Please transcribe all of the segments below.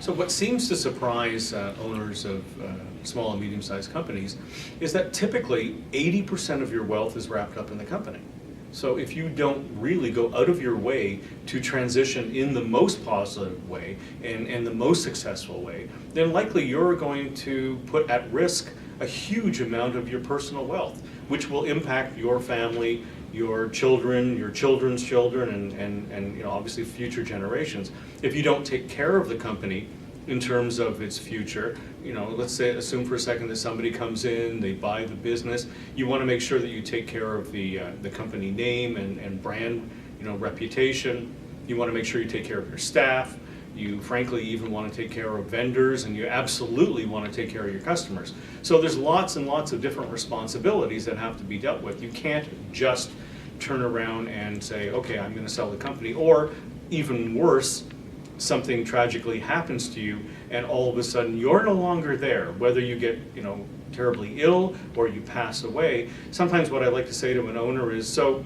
So what seems to surprise owners of small and medium-sized companies is that typically 80% of your wealth is wrapped up in the company. So if you don't really go out of your way to transition in the most positive way and the most successful way, then likely you're going to put at risk a huge amount of your personal wealth, which will impact your family, your children, your children's children, and you know, obviously future generations. If you don't take care of the company in terms of its future, you know, let's say, assume for a second that somebody comes in, they buy the business, you want to make sure that you take care of the company name and brand, you know, reputation. You want to make sure you take care of your staff. You frankly even want to take care of vendors, and you absolutely want to take care of your customers. So there's lots and lots of different responsibilities that have to be dealt with. You can't just turn around and say, okay, I'm going to sell the company, or even worse, something tragically happens to you and all of a sudden you're no longer there, whether you get, you know, terribly ill or you pass away. Sometimes what I like to say to an owner is, so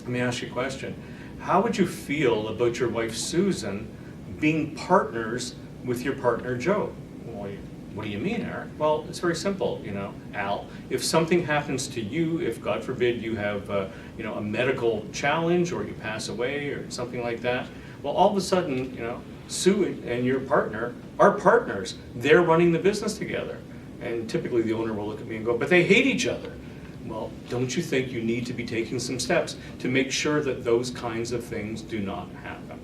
let me ask you a question. How would you feel about your wife Susan being partners with your partner Joe? Well, what do you mean, Eric? Well, it's very simple, you know, Al. If something happens to you, if God forbid you have you know, a medical challenge or you pass away or something like that, well, all of a sudden, you know, Sue and your partner are partners. They're running the business together. And typically the owner will look at me and go, but they hate each other. Well, don't you think you need to be taking some steps to make sure that those kinds of things do not happen?